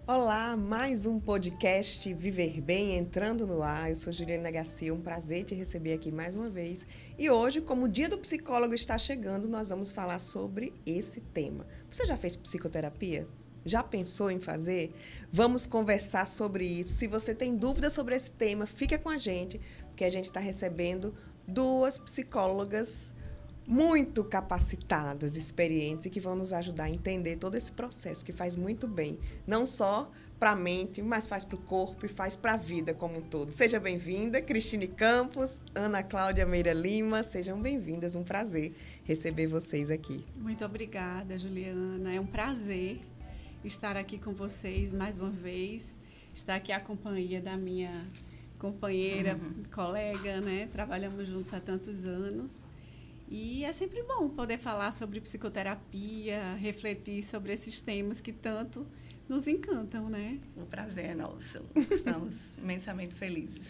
Olá, mais um podcast Viver Bem entrando no ar. Eu sou Juliana Garcia, um prazer te receber aqui mais uma vez. E hoje, como o Dia do Psicólogo está chegando, nós vamos falar sobre esse tema. Você já fez psicoterapia? Já pensou em fazer? Vamos conversar sobre isso. Se você tem dúvida sobre esse tema, fica com a gente, porque a gente está recebendo duas psicólogas muito capacitadas, experientes e que vão nos ajudar a entender todo esse processo que faz muito bem, não só para a mente, mas faz para o corpo e faz para a vida como um todo. Seja bem-vinda, Cristine Campos, Ana Cláudia Meira Lima, sejam bem-vindas, um prazer receber vocês aqui. Muito obrigada, Juliana, é um prazer estar aqui com vocês mais uma vez, estar aqui à companhia da minha companheira, colega, né? Trabalhamos juntos há tantos anos. E é sempre bom poder falar sobre psicoterapia, refletir sobre esses temas que tanto nos encantam, né? O prazer é nosso. Estamos imensamente felizes.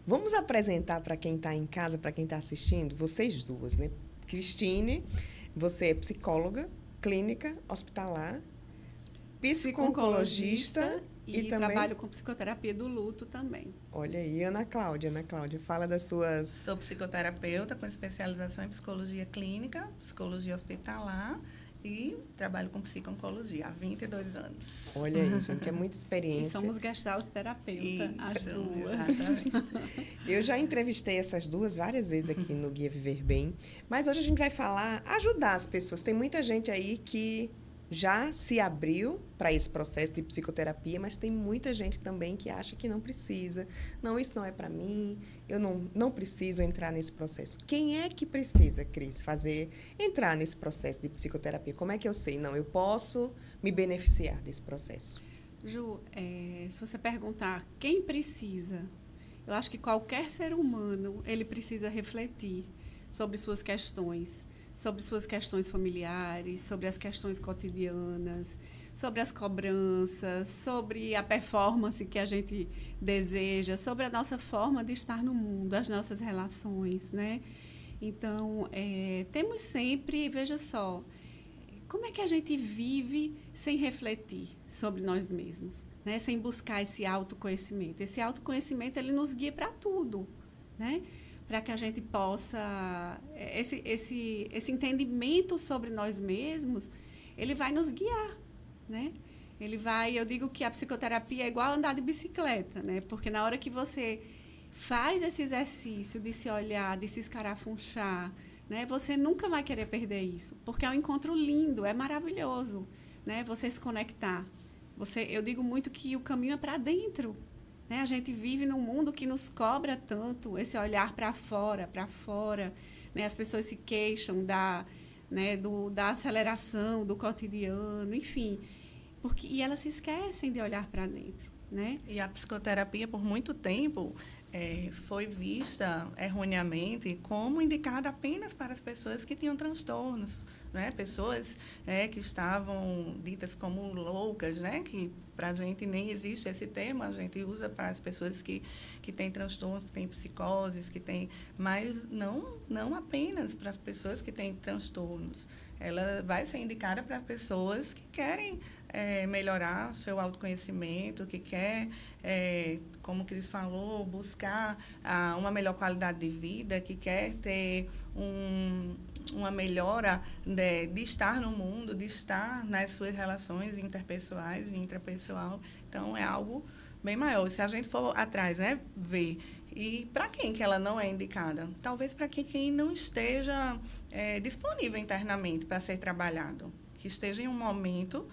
Vamos apresentar para quem está em casa, para quem está assistindo, vocês duas, né? Cristine, você é psicóloga, clínica, hospitalar, psico-oncologista e também trabalho com psicoterapia do luto também. Olha aí, Ana Cláudia, fala das suas... Sou psicoterapeuta com especialização em psicologia clínica, psicologia hospitalar e trabalho com psico-oncologia há 22 anos. Olha aí, gente, é muita experiência. E somos gestalt terapeuta, as duas. Exatamente. Eu já entrevistei essas duas várias vezes aqui no Guia Viver Bem, mas hoje a gente vai falar, ajudar as pessoas. Tem muita gente aí que já se abriu para esse processo de psicoterapia, mas tem muita gente também que acha que não precisa. Não, isso não é para mim, eu não preciso entrar nesse processo. Quem é que precisa, Cris, entrar nesse processo de psicoterapia? Como é que eu sei? Não, eu posso me beneficiar desse processo. Ju, se você perguntar quem precisa, eu acho que qualquer ser humano, ele precisa refletir sobre suas questões familiares, sobre as questões cotidianas, sobre as cobranças, sobre a performance que a gente deseja, sobre a nossa forma de estar no mundo, as nossas relações, né? Então, temos sempre, veja só, como é que a gente vive sem refletir sobre nós mesmos, né? Sem buscar esse autoconhecimento. Esse autoconhecimento, ele nos guia para tudo, né? Para que a gente possa... Esse entendimento sobre nós mesmos, ele vai nos guiar, né? Eu digo que a psicoterapia é igual andar de bicicleta, né? Porque na hora que você faz esse exercício de se olhar, de se escarafunchar, né? Você nunca vai querer perder isso, porque é um encontro lindo, é maravilhoso, né? Você se conectar. Eu digo muito que o caminho é para dentro, né? A gente vive num mundo que nos cobra tanto, esse olhar para fora, né? As pessoas se queixam da aceleração do cotidiano, enfim, e elas se esquecem de olhar para dentro, né? E a psicoterapia, por muito tempo, foi vista erroneamente como indicada apenas para as pessoas que tinham transtornos, né? Pessoas que estavam ditas como loucas, né? Que para a gente nem existe esse termo, a gente usa para as pessoas que têm transtornos, que têm psicoses, mas não apenas para as pessoas que têm transtornos. Ela vai ser indicada para pessoas que querem melhorar seu autoconhecimento, que quer, como o Cris falou, buscar uma melhor qualidade de vida, que quer ter uma melhora de estar no mundo, de estar nas suas relações interpessoais e intrapessoal. Então, é algo bem maior. Se a gente for atrás, né, ver. E para quem que ela não é indicada? Talvez para quem não esteja disponível internamente para ser trabalhado, que esteja em um momento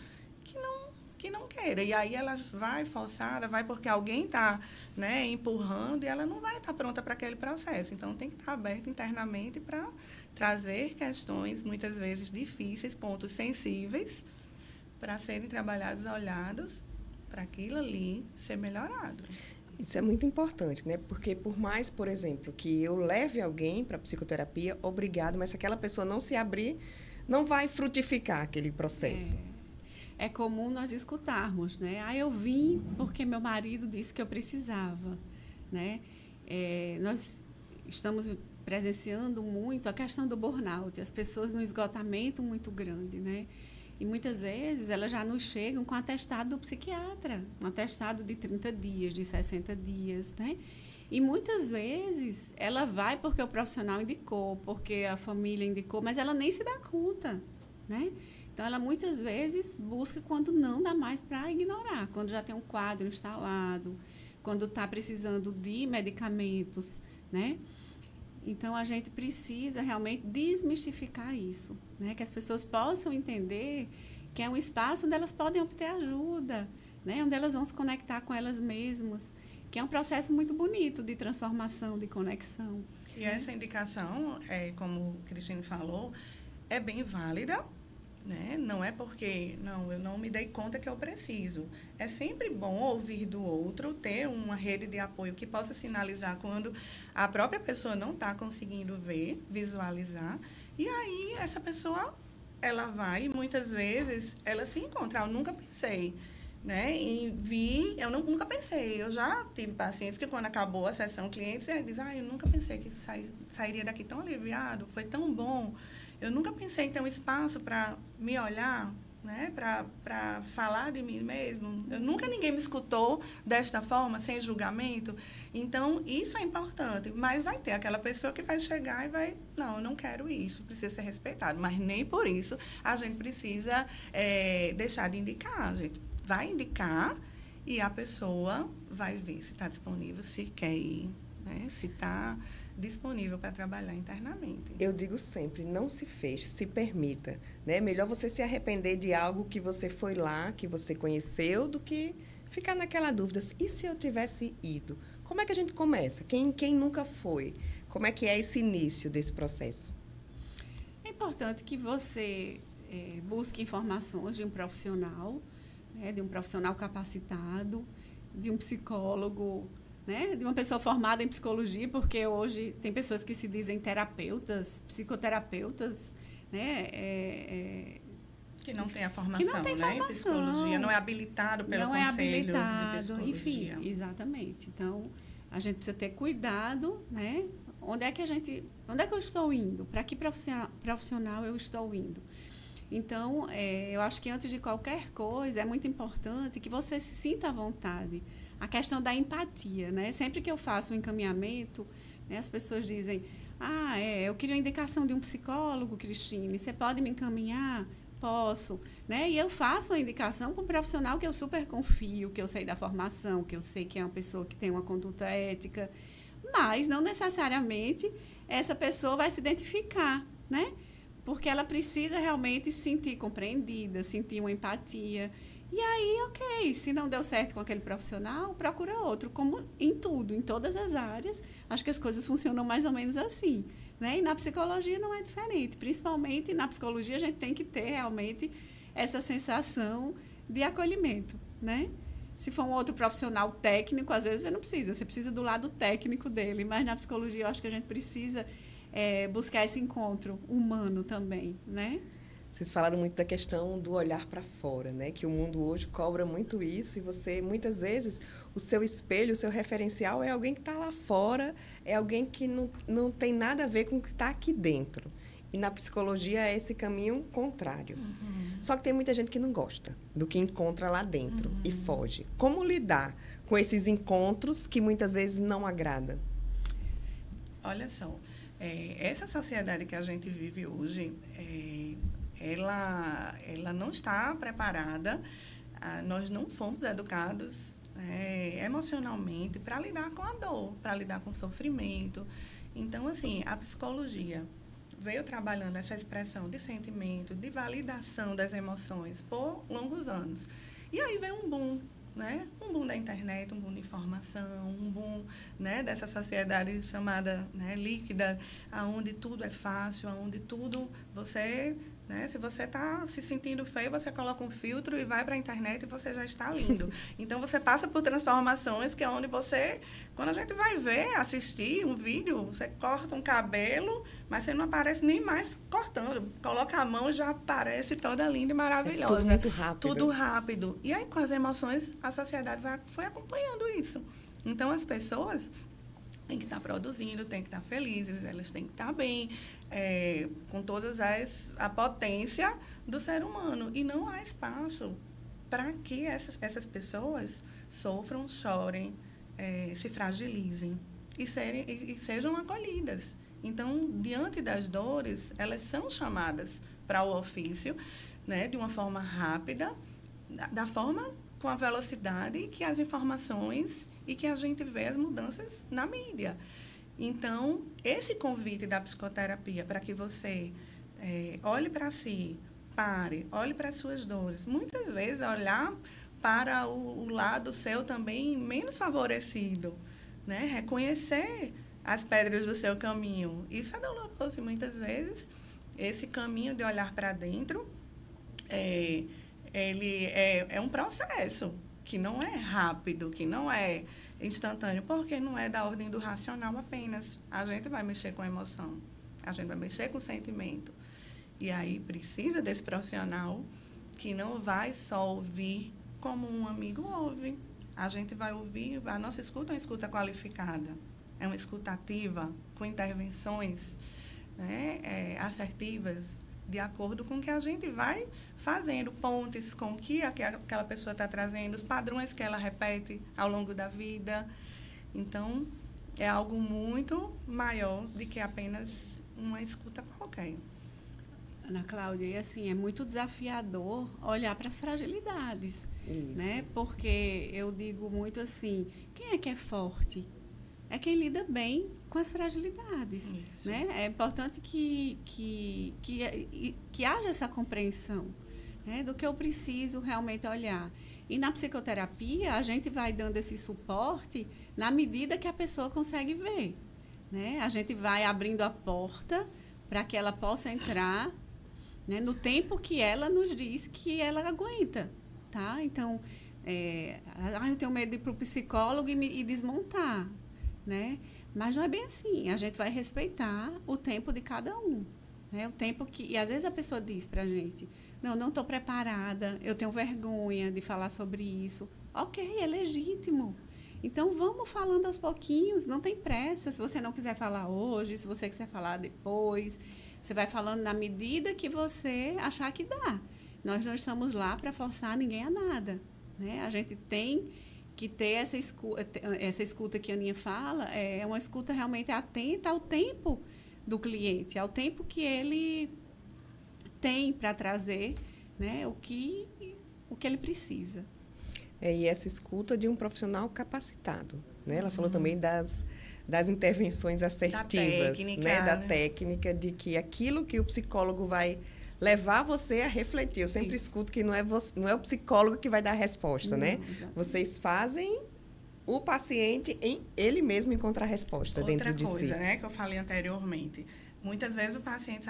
que não queira. E aí ela vai forçada, vai porque alguém está, né, empurrando e ela não vai estar pronta para aquele processo. Então, tem que estar aberta internamente para trazer questões, muitas vezes difíceis, pontos sensíveis, para serem trabalhados, olhados, para aquilo ali ser melhorado. Isso é muito importante, né? Porque por mais, por exemplo, que eu leve alguém para psicoterapia, obrigado, mas se aquela pessoa não se abrir, não vai frutificar aquele processo. É comum nós escutarmos, né? Eu vim porque meu marido disse que eu precisava, né? Nós estamos presenciando muito a questão do burnout, as pessoas num esgotamento muito grande, né? E muitas vezes elas já nos chegam com atestado do psiquiatra, um atestado de 30 dias, de 60 dias, né? E muitas vezes ela vai porque o profissional indicou, porque a família indicou, mas ela nem se dá conta, né? Então, ela muitas vezes busca quando não dá mais para ignorar, quando já tem um quadro instalado, quando está precisando de medicamentos, né? Então, a gente precisa realmente desmistificar isso, né? Que as pessoas possam entender que é um espaço onde elas podem obter ajuda, né? Onde elas vão se conectar com elas mesmas, que é um processo muito bonito de transformação, de conexão. E essa indicação, como a Cristine falou, é bem válida, né? Não é porque, eu não me dei conta que eu preciso. É sempre bom ouvir do outro, ter uma rede de apoio que possa sinalizar quando a própria pessoa não está conseguindo ver, visualizar. E aí, essa pessoa, ela vai, e muitas vezes, ela se encontra. Eu nunca pensei, né? Eu nunca pensei. Eu já tive pacientes que, quando acabou a sessão, clientes dizem, eu nunca pensei que sairia daqui tão aliviado, foi tão bom. Eu nunca pensei em ter um espaço para me olhar, né? Para falar de mim mesmo. Ninguém me escutou desta forma, sem julgamento. Então, isso é importante. Mas vai ter aquela pessoa que vai chegar e vai... Não, eu não quero isso, precisa ser respeitado. Mas nem por isso a gente precisa deixar de indicar. A gente vai indicar e a pessoa vai ver se está disponível, se quer ir, né? Se está disponível para trabalhar internamente. Eu digo sempre, não se feche, se permita, né? Melhor você se arrepender de algo que você foi lá, que você conheceu, do que ficar naquela dúvida. E se eu tivesse ido? Como é que a gente começa? Quem nunca foi? Como é que é esse início desse processo? É importante que você busque informações de um profissional, né? De um profissional capacitado, de um psicólogo, né? De uma pessoa formada em psicologia, porque hoje tem pessoas que se dizem terapeutas, psicoterapeutas, né? Que não tem a formação, né? Em psicologia, não é habilitado pelo Conselho de Psicologia. Enfim, exatamente. Então, a gente precisa ter cuidado, né? Onde é que eu estou indo? Para que profissional eu estou indo? Então, eu acho que antes de qualquer coisa, é muito importante que você se sinta à vontade. A questão da empatia, né? Sempre que eu faço um encaminhamento, né, as pessoas dizem, eu queria uma indicação de um psicólogo, Cristine, você pode me encaminhar? Posso, né? E eu faço uma indicação para um profissional que eu super confio, que eu sei da formação, que eu sei que é uma pessoa que tem uma conduta ética, mas não necessariamente essa pessoa vai se identificar, né? Porque ela precisa realmente se sentir compreendida, sentir uma empatia. E aí, ok, se não deu certo com aquele profissional, procura outro, como em tudo, em todas as áreas. Acho que as coisas funcionam mais ou menos assim, né? E na psicologia não é diferente. Principalmente na psicologia, a gente tem que ter realmente essa sensação de acolhimento, né? Se for um outro profissional técnico, às vezes você precisa do lado técnico dele, mas na psicologia eu acho que a gente precisa buscar esse encontro humano também, né? Vocês falaram muito da questão do olhar para fora, né? Que o mundo hoje cobra muito isso e você, muitas vezes, o seu espelho, o seu referencial é alguém que está lá fora, é alguém que não tem nada a ver com o que está aqui dentro. E na psicologia é esse caminho contrário. Uhum. Só que tem muita gente que não gosta do que encontra lá dentro e foge. Como lidar com esses encontros que muitas vezes não agradam? Olha só, essa sociedade que a gente vive hoje... Ela não está preparada, nós não fomos educados emocionalmente para lidar com a dor, para lidar com o sofrimento. Então, assim, a psicologia veio trabalhando essa expressão de sentimento, de validação das emoções por longos anos. E aí veio um boom, né? Um boom da internet, um boom de informação, um boom, né, dessa sociedade chamada, né, líquida, onde tudo é fácil, onde tudo você... Né? Se você está se sentindo feio, você coloca um filtro e vai para a internet e você já está lindo. Então, você passa por transformações que é onde você... Quando a gente vai ver, assistir um vídeo, você corta um cabelo, mas você não aparece nem mais cortando. Coloca a mão e já aparece toda linda e maravilhosa. Tudo muito rápido. Tudo rápido. E aí, com as emoções, a sociedade foi acompanhando isso. Então, as pessoas têm que estar produzindo, têm que estar felizes, elas têm que estar bem, com todas a potência do ser humano. E não há espaço para que essas pessoas sofram, chorem, se fragilizem e sejam acolhidas. Então, diante das dores, elas são chamadas para o ofício, né, de uma forma rápida, da forma com a velocidade que as informações e que a gente vê as mudanças na mídia. Então, esse convite da psicoterapia para que você olhe para si, pare, olhe para as suas dores. Muitas vezes, olhar para o lado seu também menos favorecido, né? Reconhecer as pedras do seu caminho. Isso é doloroso e muitas vezes esse caminho de olhar para dentro ele é um processo que não é rápido, que não é instantâneo, porque não é da ordem do racional apenas. A gente vai mexer com a emoção, a gente vai mexer com o sentimento. E aí precisa desse profissional que não vai só ouvir como um amigo ouve. A gente vai ouvir, a nossa escuta é uma escuta qualificada, é uma escuta ativa, com intervenções, né, assertivas, de acordo com o que a gente vai fazendo, pontes com o que aquela pessoa está trazendo, os padrões que ela repete ao longo da vida. Então, é algo muito maior do que apenas uma escuta qualquer. Ana Cláudia, e assim, é muito desafiador olhar para as fragilidades, né? Porque eu digo muito assim, quem é que é forte? É quem lida bem com as fragilidades, né? É importante que haja essa compreensão, né, do que eu preciso realmente olhar. E na psicoterapia, a gente vai dando esse suporte na medida que a pessoa consegue ver, né? A gente vai abrindo a porta para que ela possa entrar, né, no tempo que ela nos diz que ela aguenta, tá? Então, eu tenho medo de ir para o psicólogo e desmontar, né? Mas não é bem assim. A gente vai respeitar o tempo de cada um, né? O tempo que... E às vezes a pessoa diz para a gente, não estou preparada, eu tenho vergonha de falar sobre isso. Ok, é legítimo. Então, vamos falando aos pouquinhos, não tem pressa. Se você não quiser falar hoje, se você quiser falar depois, você vai falando na medida que você achar que dá. Nós não estamos lá para forçar ninguém a nada, né? A gente tem que ter essa escuta que a Aninha fala, é uma escuta realmente atenta ao tempo do cliente, ao tempo que ele tem para trazer, né, o que ele precisa. E essa escuta de um profissional capacitado, né? Ela falou também das intervenções assertivas, da técnica, de que aquilo que o psicólogo vai levar você a refletir. Eu sempre escuto que não é o psicólogo que vai dar a resposta, né? Exatamente. Vocês fazem o paciente ele mesmo encontrar a resposta dentro de si. Outra coisa, né, que eu falei anteriormente. Muitas vezes o paciente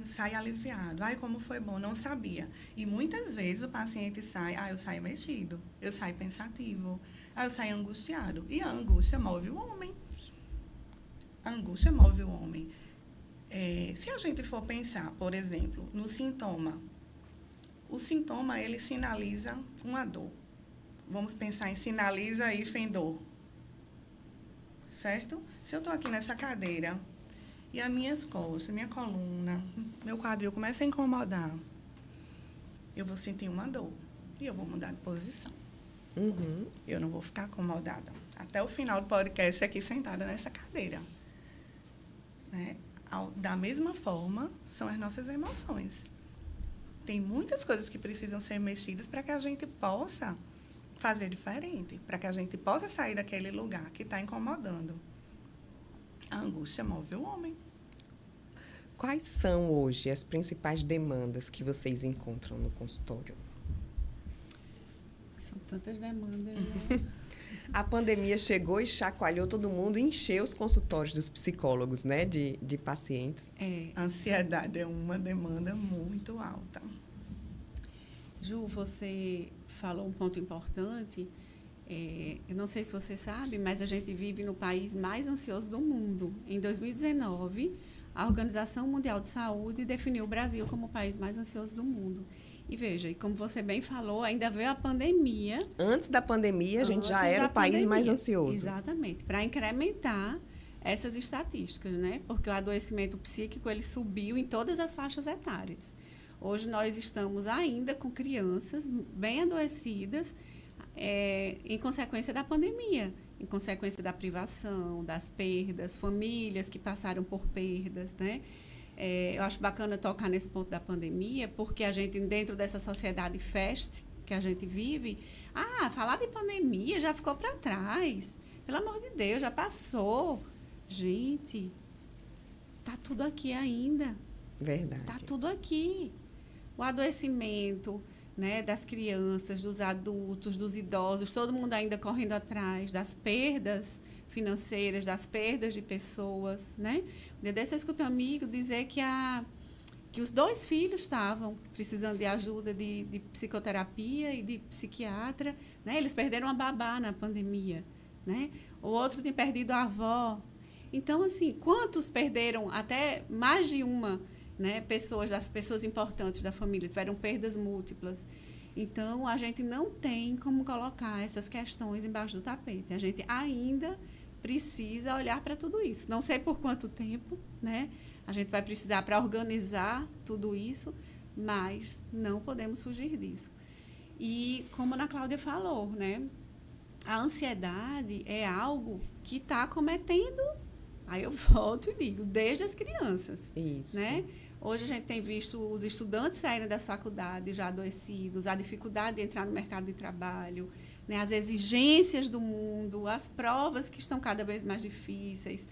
sai aliviado. Como foi bom, não sabia. E muitas vezes o paciente sai, eu saio mexido, eu saio pensativo, eu saio angustiado. E a angústia move o homem. A angústia move o homem. Se a gente for pensar, por exemplo, no sintoma, o sintoma, ele sinaliza uma dor. Vamos pensar em sinaliza e dor. Certo? Se eu estou aqui nessa cadeira e as minhas costas, minha coluna, meu quadril começa a incomodar, eu vou sentir uma dor e eu vou mudar de posição. Eu não vou ficar acomodada. Até o final do podcast aqui sentada nessa cadeira. Né? Da mesma forma, são as nossas emoções. Tem muitas coisas que precisam ser mexidas para que a gente possa fazer diferente, para que a gente possa sair daquele lugar que está incomodando. A angústia move o homem. Quais são hoje as principais demandas que vocês encontram no consultório? São tantas demandas, né? A pandemia chegou e chacoalhou todo mundo, encheu os consultórios dos psicólogos, né, de pacientes. A ansiedade é uma demanda muito alta. Ju, você falou um ponto importante. Eu não sei se você sabe, mas a gente vive no país mais ansioso do mundo. Em 2019, a Organização Mundial de Saúde definiu o Brasil como o país mais ansioso do mundo. E veja, e como você bem falou, ainda veio a pandemia. Antes da pandemia, a gente já era o país mais ansioso. Exatamente, para incrementar essas estatísticas, né? Porque o adoecimento psíquico, ele subiu em todas as faixas etárias. Hoje nós estamos ainda com crianças bem adoecidas em consequência da pandemia, em consequência da privação, das perdas, famílias que passaram por perdas, né? Eu acho bacana tocar nesse ponto da pandemia, porque a gente, dentro dessa sociedade fast que a gente vive, falar de pandemia já ficou para trás. Pelo amor de Deus, já passou. Gente, tá tudo aqui ainda. Verdade. Tá tudo aqui. O adoecimento, né, das crianças, dos adultos, dos idosos, todo mundo ainda correndo atrás das perdas financeiras, das perdas de pessoas, né? Um dia desse eu escutei um amigo dizer que os 2 filhos estavam precisando de ajuda de psicoterapia e de psiquiatra, né? Eles perderam a babá na pandemia, né? O outro tinha perdido a avó. Então, assim, quantos perderam até mais de uma, né, pessoas importantes da família, tiveram perdas múltiplas. Então, a gente não tem como colocar essas questões embaixo do tapete. A gente ainda precisa olhar para tudo isso. Não sei por quanto tempo, né, a gente vai precisar para organizar tudo isso, mas não podemos fugir disso. E, como a Ana Cláudia falou, né, a ansiedade é algo que está acometendo, aí eu volto e digo, desde as crianças. Isso. Né? Hoje a gente tem visto os estudantes saírem das faculdades já adoecidos, a dificuldade de entrar no mercado de trabalho, né? As exigências do mundo, as provas que estão cada vez mais difíceis.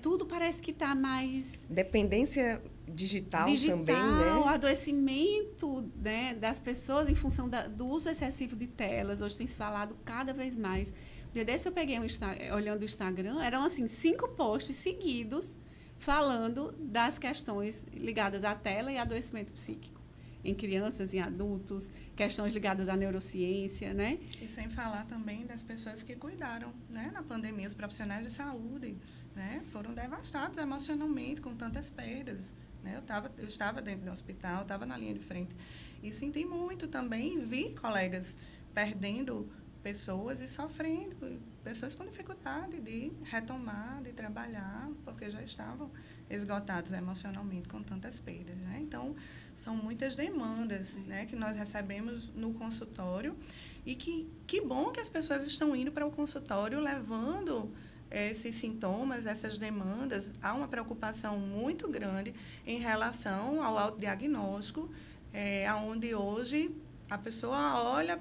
Tudo parece que está mais... Dependência digital também, né? O adoecimento, né, das pessoas em função do uso excessivo de telas. Hoje tem se falado cada vez mais. Um dia desse eu peguei olhando o Instagram, eram assim 5 posts seguidos falando das questões ligadas à tela e adoecimento psíquico. Em crianças, em adultos, questões ligadas à neurociência, né? E sem falar também das pessoas que cuidaram, né? Na pandemia, os profissionais de saúde, né? Foram devastados emocionalmente com tantas perdas, né? Eu estava dentro do hospital, estava na linha de frente e senti muito também, vi colegas perdendo pessoas e sofrendo, pessoas com dificuldade de retomar, de trabalhar, porque já estavam esgotados emocionalmente com tantas perdas, né? Então, são muitas demandas, né, que nós recebemos no consultório e que bom que as pessoas estão indo para o consultório levando esses sintomas, essas demandas. Há uma preocupação muito grande em relação ao autodiagnóstico, onde hoje a pessoa olha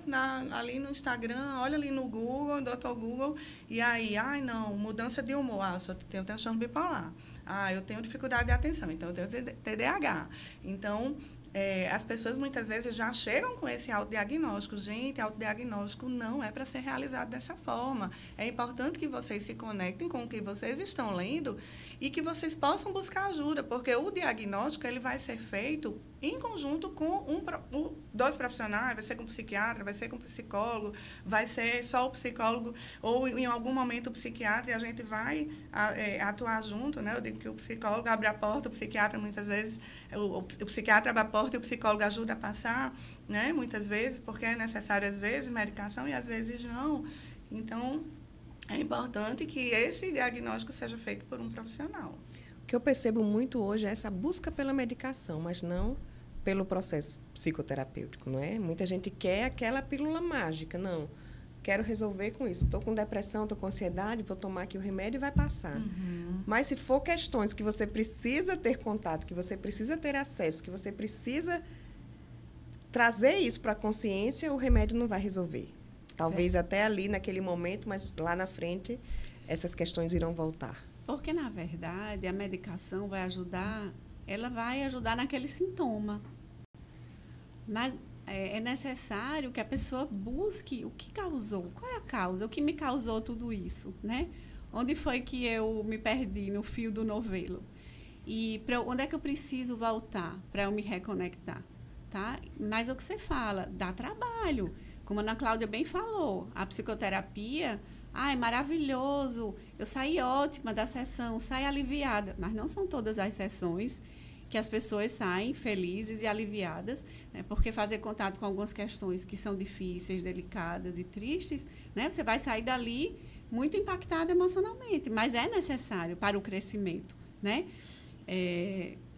ali no Instagram, olha ali no Google, Dr. Google, e aí, não, mudança de humor, eu tenho transtorno bipolar, eu tenho dificuldade de atenção, então eu tenho TDAH. Então, as pessoas muitas vezes já chegam com esse autodiagnóstico. Gente, autodiagnóstico não é para ser realizado dessa forma. É importante que vocês se conectem com o que vocês estão lendo e que vocês possam buscar ajuda, porque o diagnóstico ele vai ser feito em conjunto com 2 profissionais, vai ser com o psiquiatra, vai ser com o psicólogo, vai ser só o psicólogo, ou em algum momento o psiquiatra, e a gente vai atuar junto, né? Eu digo que o psicólogo abre a porta, o psiquiatra muitas vezes, o psiquiatra abre a porta e o psicólogo ajuda a passar, né? Muitas vezes, porque é necessário às vezes medicação e às vezes não. Então, é importante que esse diagnóstico seja feito por um profissional. O que eu percebo muito hoje é essa busca pela medicação, mas não pelo processo psicoterapêutico, não é? Muita gente quer aquela pílula mágica, não. Quero resolver com isso. Estou com depressão, estou com ansiedade, vou tomar aqui o remédio e vai passar. Uhum. Mas se for questões que você precisa ter contato, que você precisa ter acesso, que você precisa trazer isso para a consciência, o remédio não vai resolver. Talvez até ali, naquele momento, mas lá na frente, essas questões irão voltar. Porque, na verdade, a medicação vai ajudar, ela vai ajudar naquele sintoma. Mas é necessário que a pessoa busque o que causou, qual é a causa, o que me causou tudo isso, né? Onde foi que eu me perdi no fio do novelo? E onde é que eu preciso voltar para eu me reconectar, tá? Mas é o que você fala, dá trabalho. Como a Ana Cláudia bem falou, a psicoterapia, é maravilhoso, eu saí ótima da sessão, saí aliviada. Mas não são todas as sessões que as pessoas saem felizes e aliviadas, né? Porque fazer contato com algumas questões que são difíceis, delicadas e tristes, né? Você vai sair dali muito impactado emocionalmente, mas é necessário para o crescimento, né?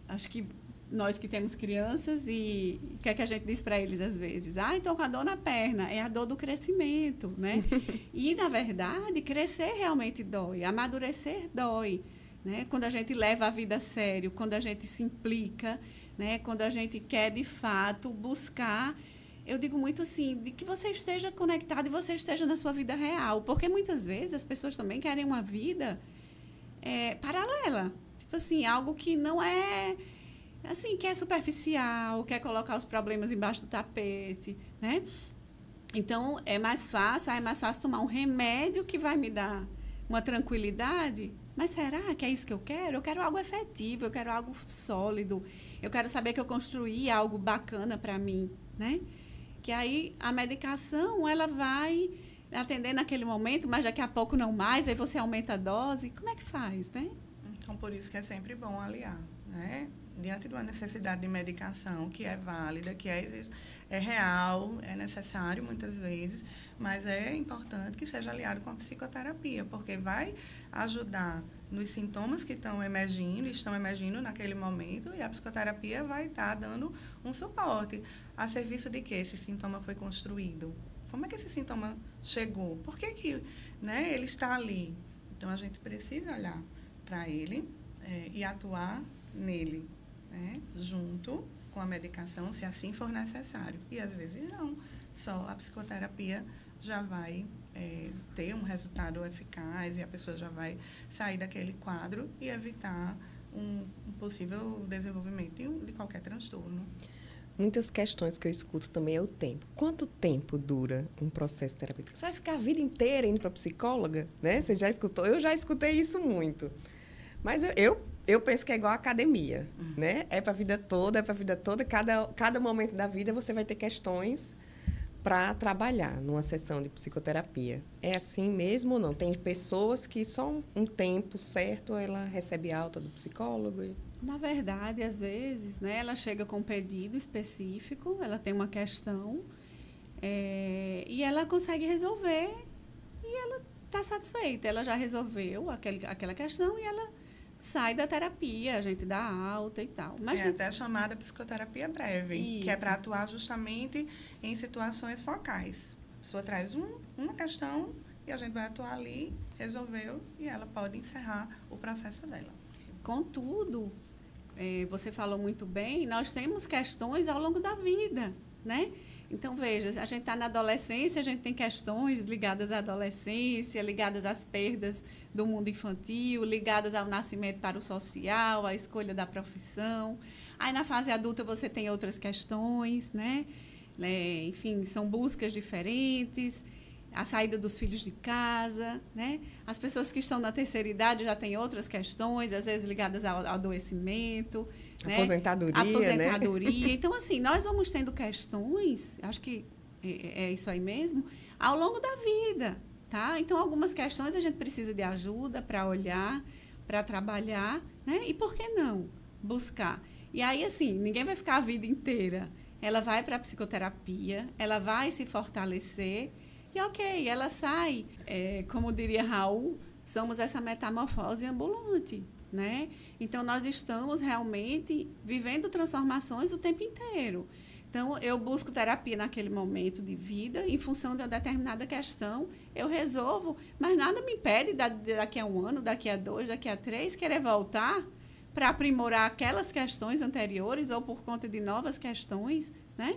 Acho que nós que temos crianças, e o que é que a gente diz para eles às vezes? Estou com a dor na perna, é a dor do crescimento, né? E, na verdade, crescer realmente dói, amadurecer dói, né? Quando a gente leva a vida a sério, quando a gente se implica, né? Quando a gente quer, de fato, buscar, eu digo muito assim, de que você esteja conectado e você esteja na sua vida real, porque muitas vezes as pessoas também querem uma vida paralela, tipo assim, algo que não é... assim, que é superficial, quer colocar os problemas embaixo do tapete, né? Então, é mais fácil tomar um remédio que vai me dar uma tranquilidade. Mas será que é isso que eu quero? Eu quero algo efetivo, eu quero algo sólido, eu quero saber que eu construí algo bacana para mim, né? Que aí a medicação, ela vai atender naquele momento, mas daqui a pouco não mais, aí você aumenta a dose. Como é que faz, né? Então, por isso que é sempre bom aliar, né? Diante de uma necessidade de medicação que é válida, que é real, é necessário muitas vezes, mas é importante que seja aliado com a psicoterapia, porque vai ajudar nos sintomas que estão emergindo naquele momento, e a psicoterapia vai estar dando um suporte. A serviço de que esse sintoma foi construído? Como é que esse sintoma chegou? Por que né, ele está ali? Então, a gente precisa olhar para ele e atuar nele, né, junto com a medicação, se assim for necessário. E, às vezes, não. Só a psicoterapia já vai ter um resultado eficaz e a pessoa já vai sair daquele quadro e evitar um possível desenvolvimento de qualquer transtorno. Muitas questões que eu escuto também é o tempo. Quanto tempo dura um processo terapêutico? Você vai ficar a vida inteira indo para cada né? Você já escutou? Eu já escutei isso muito. Mas eu penso que é igual a academia, né? É para a vida toda, Cada momento da vida você vai ter questões para trabalhar numa sessão de psicoterapia. É assim mesmo ou não? Tem pessoas que só um tempo certo ela recebe alta do psicólogo? Na verdade, às vezes, né, ela chega com um pedido específico, ela tem uma questão e ela consegue resolver e ela está satisfeita. Ela já resolveu aquela questão e ela sai da terapia, a gente dá alta e tal. Mas até chamada psicoterapia breve, isso, que é para atuar justamente em situações focais. A pessoa traz uma questão e a gente vai atuar ali, resolveu, e ela pode encerrar o processo dela. Contudo, você falou muito bem, nós temos questões ao longo da vida, né? Então, veja, a gente está na adolescência, a gente tem questões ligadas à adolescência, ligadas às perdas do mundo infantil, ligadas ao nascimento para o social, à escolha da profissão. Aí, na fase adulta, você tem outras questões, né? Enfim, são buscas diferentes, a saída dos filhos de casa, né? As pessoas que estão na terceira idade já têm outras questões, às vezes ligadas ao adoecimento, né? Aposentadoria. Então, assim, nós vamos tendo questões, acho que é isso aí mesmo, ao longo da vida, tá? Então, algumas questões a gente precisa de ajuda para olhar, para trabalhar, né? E por que não buscar? E aí, assim, ninguém vai ficar a vida inteira. Ela vai para a psicoterapia, ela vai se fortalecer. E ok, ela sai, como diria Raul, somos essa metamorfose ambulante, né? Então, nós estamos realmente vivendo transformações o tempo inteiro. Então, eu busco terapia naquele momento de vida, em função de uma determinada questão, eu resolvo, mas nada me impede, daqui a 1 ano, daqui a 2, daqui a 3, querer voltar para aprimorar aquelas questões anteriores ou por conta de novas questões, né?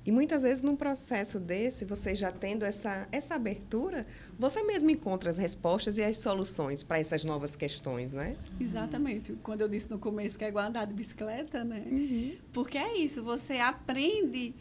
E muitas vezes, num processo desse, você já tendo essa abertura, você mesmo encontra as respostas e as soluções para essas novas questões, né? Exatamente. Quando eu disse no começo que é igual andar de bicicleta, né? Porque é isso, você aprende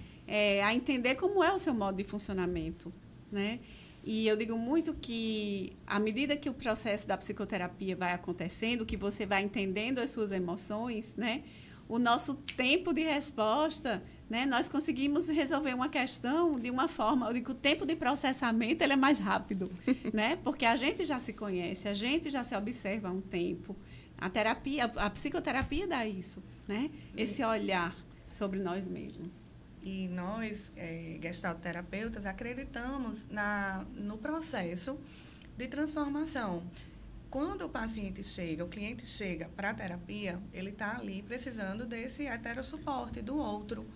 a entender como é o seu modo de funcionamento, né? E eu digo muito que, à medida que o processo da psicoterapia vai acontecendo, que você vai entendendo as suas emoções, né? O nosso tempo de resposta, né? Nós conseguimos resolver uma questão de uma forma, eu digo, o tempo de processamento ele é mais rápido, né? Porque a gente já se conhece, a gente já se observa há um tempo. A terapia, a psicoterapia dá isso, né? Esse olhar sobre nós mesmos. E nós, gestalterapeutas, acreditamos no processo de transformação. Quando o paciente chega, o cliente chega para a terapia, ele está ali precisando desse heterossuporte do outro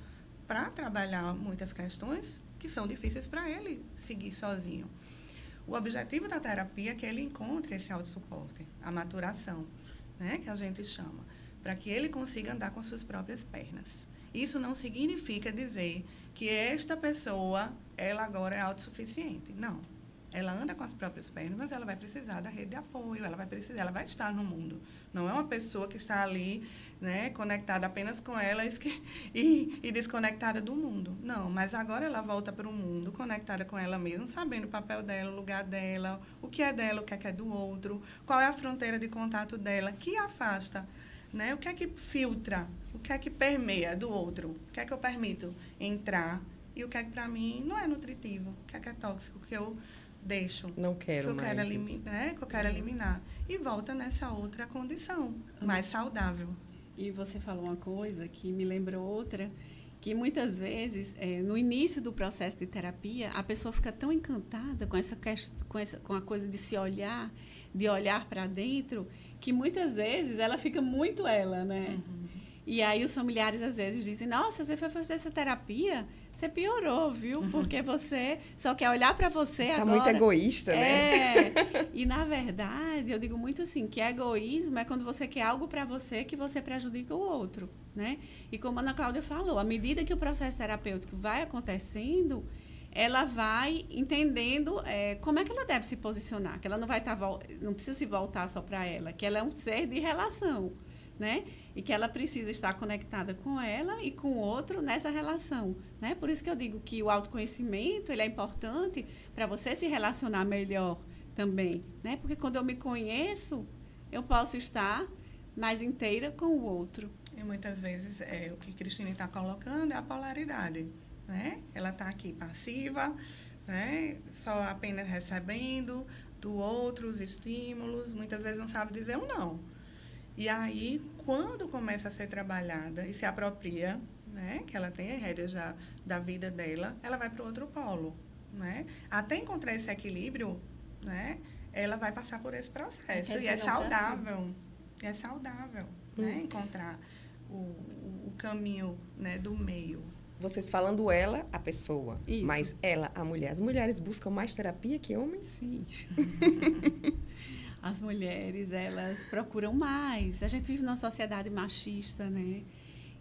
para trabalhar muitas questões que são difíceis para ele seguir sozinho. O objetivo da terapia é que ele encontre esse autossuporte, a maturação, né, que a gente chama, para que ele consiga andar com suas próprias pernas. Isso não significa dizer que esta pessoa, ela agora é autossuficiente. Não. Ela anda com as próprias pernas, mas ela vai precisar da rede de apoio, ela vai estar no mundo. Não é uma pessoa que está ali, né, conectada apenas com ela e desconectada do mundo. Não, mas agora ela volta para o mundo, conectada com ela mesma, sabendo o papel dela, o lugar dela, o que é dela, o que é do outro, qual é a fronteira de contato dela, que afasta, né, o que é que filtra, o que é que permeia do outro, o que é que eu permito entrar e o que é que para mim não é nutritivo, o que é tóxico, que eu deixo, não quero mais que eu quero eliminar. E volta nessa outra condição, mais saudável. E você falou uma coisa que me lembrou outra, que muitas vezes, no início do processo de terapia, a pessoa fica tão encantada com a coisa de se olhar, de olhar para dentro, que muitas vezes ela fica muito ela, né? Uhum. E aí os familiares às vezes dizem, nossa, você foi fazer essa terapia, você piorou, viu? Porque você só quer olhar para você agora. Tá muito egoísta, né? E na verdade, eu digo muito assim, que egoísmo é quando você quer algo para você que você prejudica o outro, né? E como a Ana Cláudia falou, à medida que o processo terapêutico vai acontecendo, ela vai entendendo como é que ela deve se posicionar, que ela não precisa se voltar só para ela, que ela é um ser de relação, né? E que ela precisa estar conectada com ela e com o outro nessa relação, né? Por isso que eu digo que o autoconhecimento, ele é importante para você se relacionar melhor também, né? Porque quando eu me conheço, eu posso estar mais inteira com o outro. E muitas vezes o que Cristine está colocando é a polaridade, né? Ela está aqui passiva, né? Só apenas recebendo do outro os estímulos, muitas vezes não sabe dizer um não. E aí, quando começa a ser trabalhada e se apropria, né, que ela tem a rédea já da vida dela, ela vai para o outro polo, né? Até encontrar esse equilíbrio, né, ela vai passar por esse processo. E é saudável. É saudável, né, encontrar o caminho, né, do meio. Vocês falando ela, a pessoa, isso. Mas ela, a mulher. As mulheres buscam mais terapia que homens? Sim. As mulheres, elas procuram mais. A gente vive numa sociedade machista, né?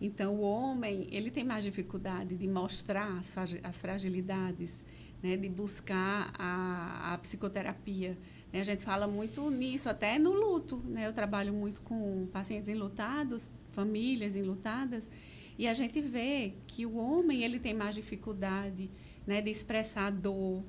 Então, o homem, ele tem mais dificuldade de mostrar as fragilidades, né? De buscar a psicoterapia. A gente fala muito nisso, até no luto, né? Eu trabalho muito com pacientes enlutados, famílias enlutadas, e a gente vê que o homem, ele tem mais dificuldade, né? De expressar a dor.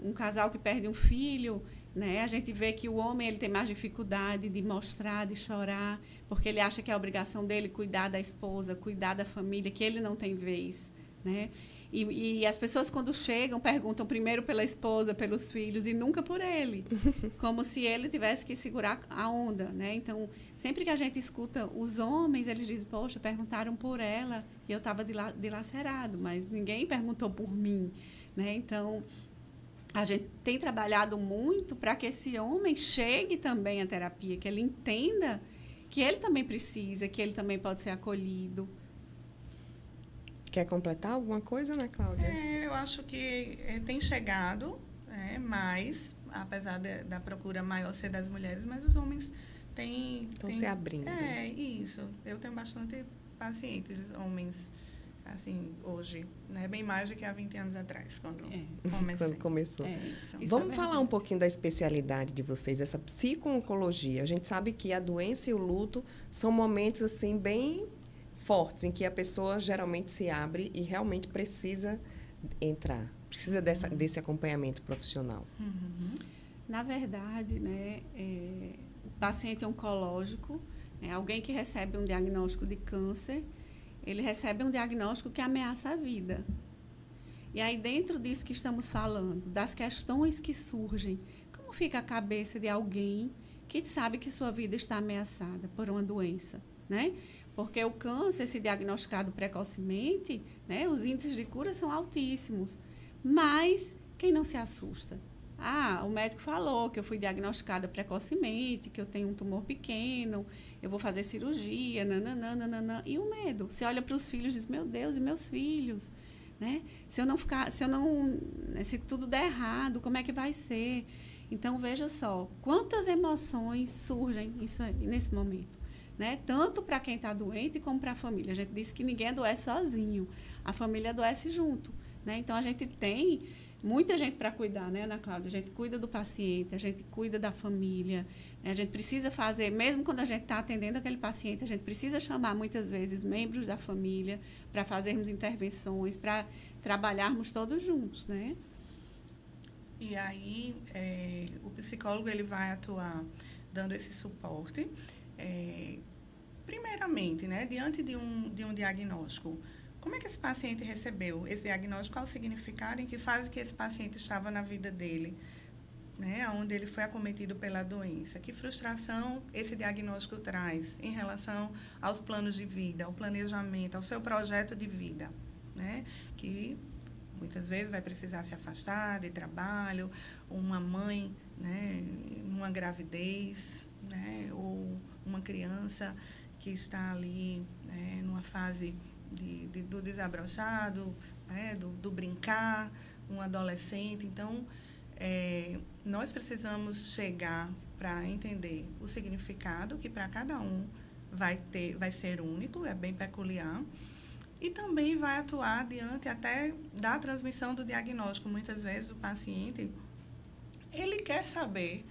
Um casal que perde um filho, né? A gente vê que o homem, ele tem mais dificuldade de mostrar, de chorar, porque ele acha que é a obrigação dele cuidar da esposa, cuidar da família, que ele não tem vez, né? E as pessoas, quando chegam, perguntam primeiro pela esposa, pelos filhos, e nunca por ele, como se ele tivesse que segurar a onda, né? Então, sempre que a gente escuta os homens, eles dizem, poxa, perguntaram por ela e eu estava dilacerado, mas ninguém perguntou por mim, né? Então, a gente tem trabalhado muito para que esse homem chegue também à terapia, que ele entenda que ele também precisa, que ele também pode ser acolhido. Quer completar alguma coisa, né, Cláudia? Eu acho que tem chegado, mais, apesar da procura maior ser das mulheres, mas os homens estão se abrindo. Isso. Eu tenho bastante pacientes, homens, assim, hoje, né? Bem mais do que há 20 anos atrás, quando começou. Isso. Vamos falar um pouquinho da especialidade de vocês, essa psico-oncologia. A gente sabe que a doença e o luto são momentos, assim, bem fortes, em que a pessoa geralmente se abre e realmente precisa entrar, precisa desse acompanhamento profissional. Uhum. Na verdade, né, o paciente oncológico, alguém que recebe um diagnóstico de câncer, ele recebe um diagnóstico que ameaça a vida. E aí, dentro disso que estamos falando, das questões que surgem, como fica a cabeça de alguém que sabe que sua vida está ameaçada por uma doença, né? Porque o câncer, se diagnosticado precocemente, né, os índices de cura são altíssimos. Mas quem não se assusta? O médico falou que eu fui diagnosticada precocemente, que eu tenho um tumor pequeno, eu vou fazer cirurgia, nananana. E o medo? Você olha para os filhos e diz, meu Deus, e meus filhos? Né? Se tudo der errado, como é que vai ser? Então, veja só, quantas emoções surgem nesse momento. Né? Tanto para quem está doente como para a família. A gente disse que ninguém adoece sozinho, a família adoece junto. Né? Então, a gente tem muita gente para cuidar, né, Ana Cláudia? A gente cuida do paciente, a gente cuida da família, né? A gente precisa fazer, mesmo quando a gente está atendendo aquele paciente, a gente precisa chamar muitas vezes membros da família para fazermos intervenções, para trabalharmos todos juntos, né? E aí, o psicólogo ele vai atuar dando esse suporte, primeiramente, né, diante de um diagnóstico. Como é que esse paciente recebeu esse diagnóstico? Qual o significado? Em que fase que esse paciente estava na vida dele? Né? Onde ele foi acometido pela doença? Que frustração esse diagnóstico traz em relação aos planos de vida, ao planejamento, ao seu projeto de vida? Né? Que muitas vezes vai precisar se afastar de trabalho, uma mãe, né, numa gravidez, né, ou uma criança que está ali, né, numa fase do desabrochado, né, do brincar, um adolescente. Então, nós precisamos chegar para entender o significado, que para cada um vai ser único, é bem peculiar, e também vai atuar diante até da transmissão do diagnóstico. Muitas vezes o paciente, ele quer saber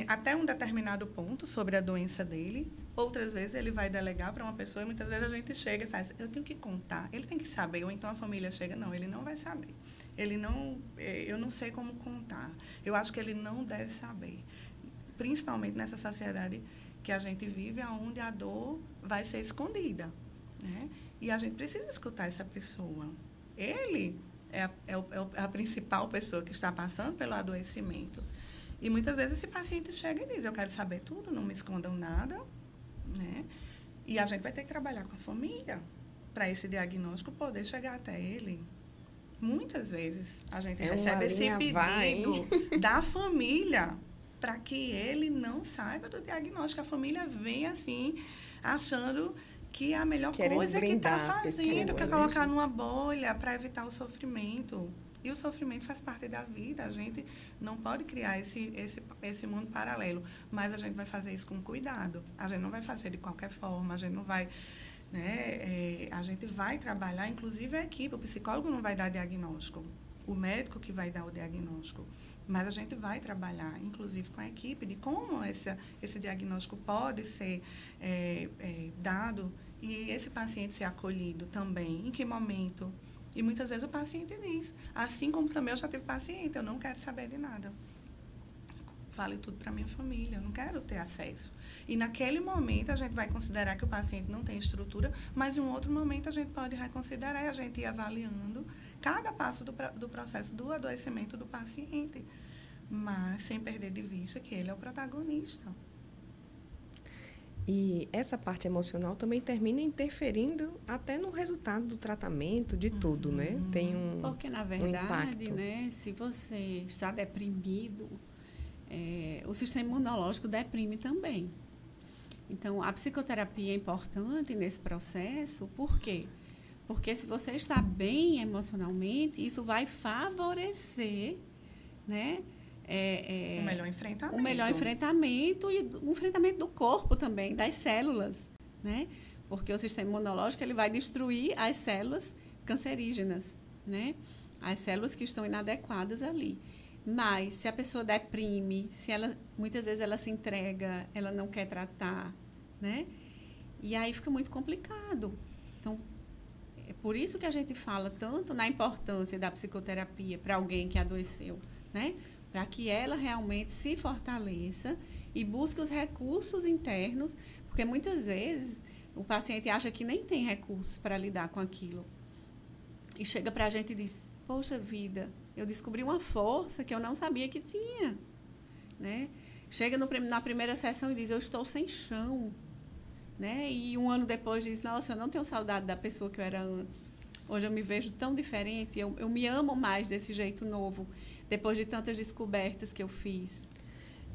até um determinado ponto sobre a doença dele. Outras vezes ele vai delegar para uma pessoa e muitas vezes a gente chega e faz, eu tenho que contar, ele tem que saber, ou então a família chega, não, ele não vai saber. Eu não sei como contar. Eu acho que ele não deve saber. Principalmente nessa sociedade que a gente vive, onde a dor vai ser escondida. Né? E a gente precisa escutar essa pessoa. Ele é a principal pessoa que está passando pelo adoecimento. E muitas vezes esse paciente chega e diz, eu quero saber tudo, não me escondam nada. Né? E a gente vai ter que trabalhar com a família para esse diagnóstico poder chegar até ele. Muitas vezes a gente recebe esse pedido da família para que ele não saiba do diagnóstico. A família vem assim, achando que é a melhor coisa que está fazendo, quer colocar numa bolha para evitar o sofrimento. E o sofrimento faz parte da vida. A gente não pode criar esse mundo paralelo. Mas a gente vai fazer isso com cuidado. A gente não vai fazer de qualquer forma. A gente não vai... Né, a gente vai trabalhar, inclusive a equipe. O psicólogo não vai dar diagnóstico. O médico que vai dar o diagnóstico. Mas a gente vai trabalhar, inclusive, com a equipe, de como esse diagnóstico pode ser dado e esse paciente ser acolhido também. Em que momento... E muitas vezes o paciente diz, assim como também eu já tive paciente, eu não quero saber de nada. Fale tudo para minha família, eu não quero ter acesso. E naquele momento a gente vai considerar que o paciente não tem estrutura, mas em um outro momento a gente pode reconsiderar e a gente ir avaliando cada passo do processo do adoecimento do paciente, mas sem perder de vista que ele é o protagonista. E essa parte emocional também termina interferindo até no resultado do tratamento, de tudo, né? Tem Porque, na verdade, impacto. Né, se você está deprimido, o sistema imunológico deprime também. Então, a psicoterapia é importante nesse processo, por quê? Porque se você está bem emocionalmente, isso vai favorecer, né? O melhor enfrentamento. O melhor enfrentamento e o enfrentamento do corpo também, das células, né? Porque o sistema imunológico ele vai destruir as células cancerígenas, né? As células que estão inadequadas ali. Mas se a pessoa deprime, muitas vezes ela se entrega, ela não quer tratar, né? E aí fica muito complicado. Então, é por isso que a gente fala tanto na importância da psicoterapia para alguém que adoeceu, né? Para que ela realmente se fortaleça e busque os recursos internos, porque muitas vezes o paciente acha que nem tem recursos para lidar com aquilo. E chega para a gente e diz, poxa vida, eu descobri uma força que eu não sabia que tinha. Né? Chega na primeira sessão e diz, eu estou sem chão. Né? E um ano depois diz, nossa, eu não tenho saudade da pessoa que eu era antes. Hoje eu me vejo tão diferente, eu me amo mais desse jeito novo, depois de tantas descobertas que eu fiz.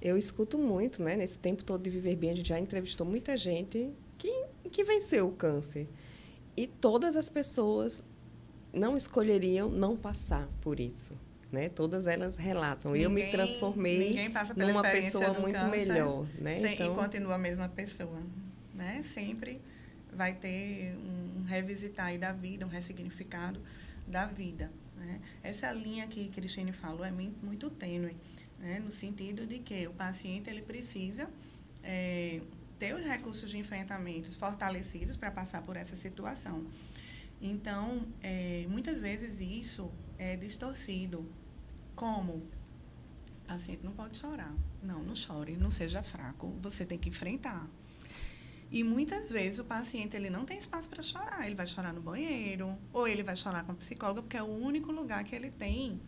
Eu escuto muito, né? Nesse tempo todo de Viver Bem, a gente já entrevistou muita gente que venceu o câncer. E todas as pessoas não escolheriam não passar por isso. Né? Todas elas relatam. Eu me transformei numa pessoa muito melhor. Né? E continua a mesma pessoa. Né? Sempre vai ter um revisitar aí da vida, um ressignificado da vida. Né? Essa linha que Cristine falou é muito tênue, né? No sentido de que o paciente ele precisa ter os recursos de enfrentamento fortalecidos para passar por essa situação. Então, muitas vezes isso é distorcido. Como? O paciente não pode chorar. Não chore, não seja fraco. Você tem que enfrentar. E muitas vezes o paciente ele não tem espaço para chorar. Ele vai chorar no banheiro, ou ele vai chorar com a psicóloga, porque é o único lugar que ele tem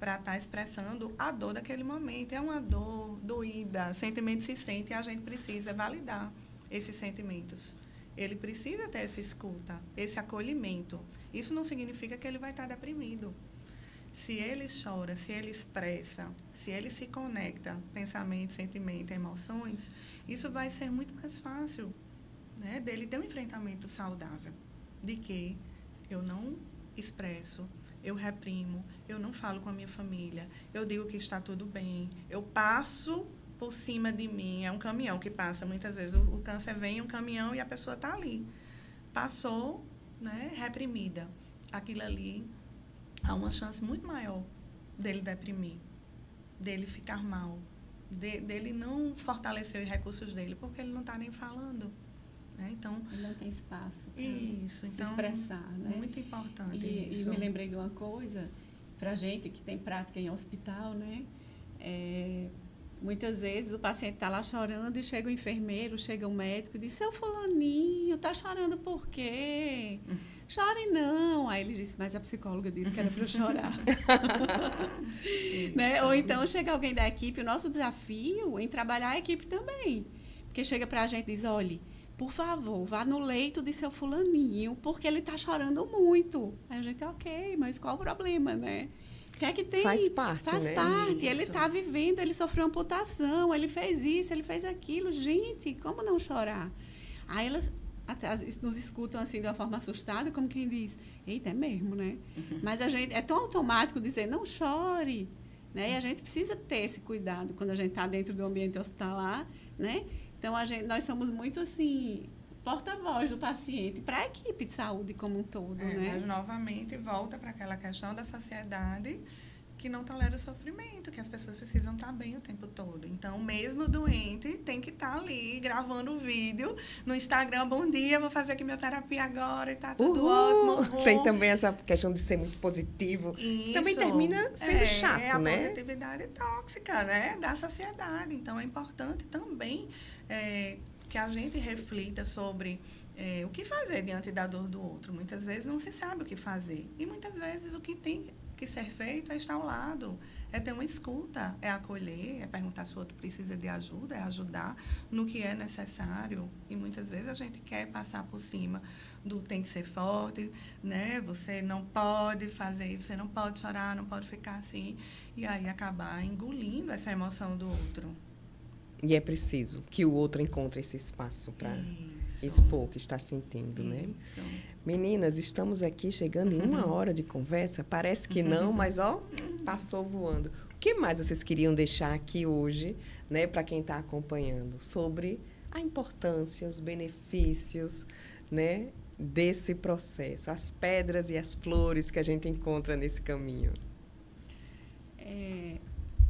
para estar expressando a dor daquele momento. É uma dor doída, sentimento se sente, e a gente precisa validar esses sentimentos. Ele precisa ter essa escuta, esse acolhimento. Isso não significa que ele vai estar deprimido. Se ele chora, se ele expressa, se ele se conecta, pensamento, sentimento, emoções, isso vai ser muito mais fácil, né, dele ter um enfrentamento saudável. De que eu não expresso, eu reprimo, eu não falo com a minha família, eu digo que está tudo bem, eu passo por cima de mim, é um caminhão que passa, muitas vezes o câncer vem em um caminhão e a pessoa está ali. Passou, né, reprimida. Aquilo ali, há uma chance muito maior dele deprimir, dele ficar mal, dele não fortalecer os recursos dele, porque ele não está nem falando. Né? Então, ele não tem espaço para se expressar. Né? Muito importante isso. E me lembrei de uma coisa, para a gente que tem prática em hospital, né? Muitas vezes o paciente está lá chorando e chega o enfermeiro, chega o médico e diz: seu fulaninho, está chorando por quê? Chore não. Aí ele disse: mas a psicóloga disse que era para eu chorar. Né? Ou então chega alguém da equipe, o nosso desafio em trabalhar a equipe também. Porque chega para a gente e diz: olhe, por favor, vá no leito de seu fulaninho, porque ele está chorando muito. Aí a gente: ok, mas qual o problema, né? O que é que tem? Faz parte, Faz né? parte. Isso. Ele está vivendo, ele sofreu amputação, ele fez isso, ele fez aquilo. Gente, como não chorar? Aí elas até nos escutam assim de uma forma assustada, como quem diz: eita, é mesmo, né? Mas a gente é tão automático dizer: não chore, né? E a gente precisa ter esse cuidado quando a gente está dentro do ambiente hospitalar, né? Então nós somos muito assim porta-voz do paciente para a equipe de saúde como um todo, né? Mas novamente volta para aquela questão da sociedade que não tolera o sofrimento, que as pessoas precisam estar bem o tempo todo. Então, mesmo doente, tem que estar ali gravando o vídeo no Instagram: bom dia, vou fazer quimioterapia agora e tá tudo ótimo. Tem também essa questão de ser muito positivo. Isso. Também termina sendo chato, né? É a positividade tóxica, né, da sociedade. Então, é importante também que a gente reflita sobre o que fazer diante da dor do outro. Muitas vezes não se sabe o que fazer. E muitas vezes o que tem que ser feito é estar ao lado, é ter uma escuta, é acolher, é perguntar se o outro precisa de ajuda, é ajudar no que é necessário. E muitas vezes a gente quer passar por cima do tem que ser forte, né? Você não pode fazer isso, você não pode chorar, não pode ficar assim. E aí acabar engolindo essa emoção do outro. E é preciso que o outro encontre esse espaço para expor o que está sentindo, né? Meninas, estamos aqui chegando em 1 hora de conversa. Parece que não, mas, passou voando. O que mais vocês queriam deixar aqui hoje, né, para quem está acompanhando, sobre a importância, os benefícios, né, desse processo, as pedras e as flores que a gente encontra nesse caminho?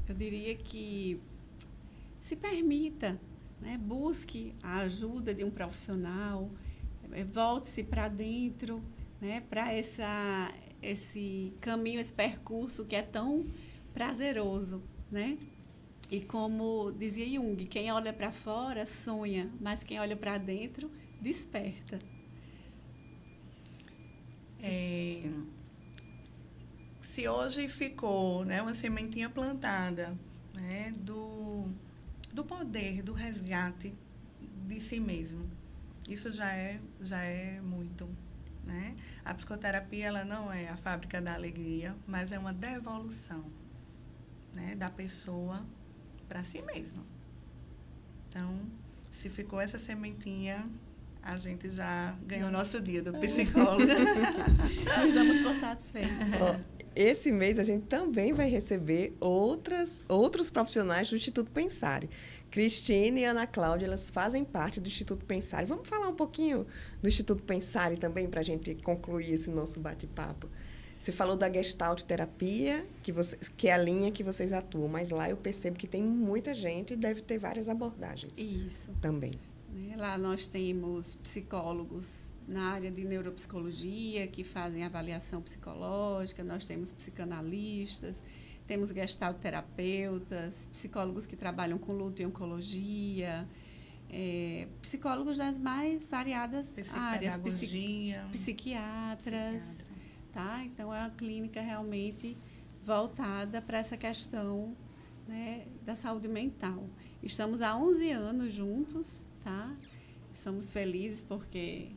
Eu diria que se permita, né? Busque a ajuda de um profissional, volte-se para dentro, né? Para esse caminho, esse percurso que é tão prazeroso, né? E como dizia Jung, quem olha para fora sonha, mas quem olha para dentro desperta. Se hoje ficou, né, uma sementinha plantada, né, do poder, do resgate de si mesmo, isso já é muito, né? A psicoterapia, ela não é a fábrica da alegria, mas é uma devolução, né, da pessoa para si mesma. Então, se ficou essa sementinha, a gente já ganhou o nosso dia do psicólogo. Nos damos por satisfeitos. Esse mês a gente também vai receber outros profissionais do Instituto Pensare. Cristine e Ana Cláudia, elas fazem parte do Instituto Pensare. Vamos falar um pouquinho do Instituto Pensare também, para a gente concluir esse nosso bate-papo. Você falou da Gestalt terapia, que é a linha que vocês atuam, mas lá eu percebo que tem muita gente e deve ter várias abordagens. Isso. Também. Lá nós temos psicólogos na área de neuropsicologia, que fazem avaliação psicológica, nós temos psicanalistas, temos gestalterapeutas, psicólogos que trabalham com luto e oncologia, psicólogos das mais variadas áreas, psiquiatras. Tá? Então, é uma clínica realmente voltada para essa questão, né, da saúde mental. Estamos há 11 anos juntos, tá? Somos felizes porque,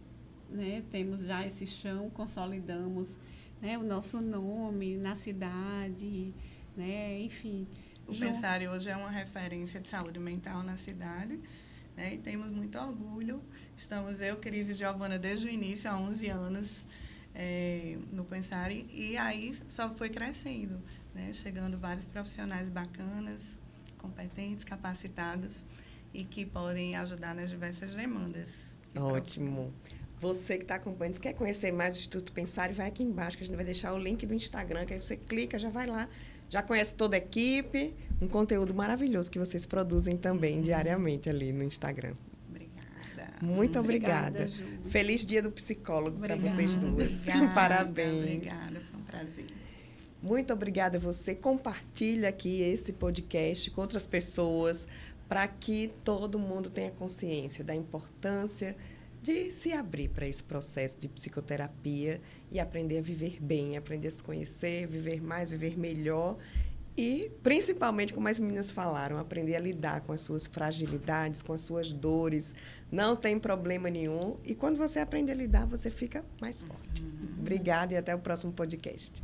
né, temos já esse chão, consolidamos, né, o nosso nome na cidade, né, enfim. O Pensare hoje é uma referência de saúde mental na cidade, né, e temos muito orgulho. Estamos eu, Cris e Giovana, desde o início, há 11 anos, no Pensare, e aí só foi crescendo, né, chegando vários profissionais bacanas, competentes, capacitados, e que podem ajudar nas diversas demandas. Ótimo. Você que está acompanhando, se quer conhecer mais o Instituto Pensare, vai aqui embaixo, que a gente vai deixar o link do Instagram, que aí você clica, já vai lá, já conhece toda a equipe, um conteúdo maravilhoso que vocês produzem também diariamente ali no Instagram. Obrigada. Muito obrigada. Feliz Dia do Psicólogo para vocês duas. Obrigada, Parabéns. Obrigada, foi um prazer. Muito obrigada a você. Compartilha aqui esse podcast com outras pessoas, para que todo mundo tenha consciência da importância de se abrir para esse processo de psicoterapia e aprender a viver bem, aprender a se conhecer, viver mais, viver melhor e, principalmente, como as meninas falaram, aprender a lidar com as suas fragilidades, com as suas dores. Não tem problema nenhum. E quando você aprende a lidar, você fica mais forte. Obrigada e até o próximo podcast.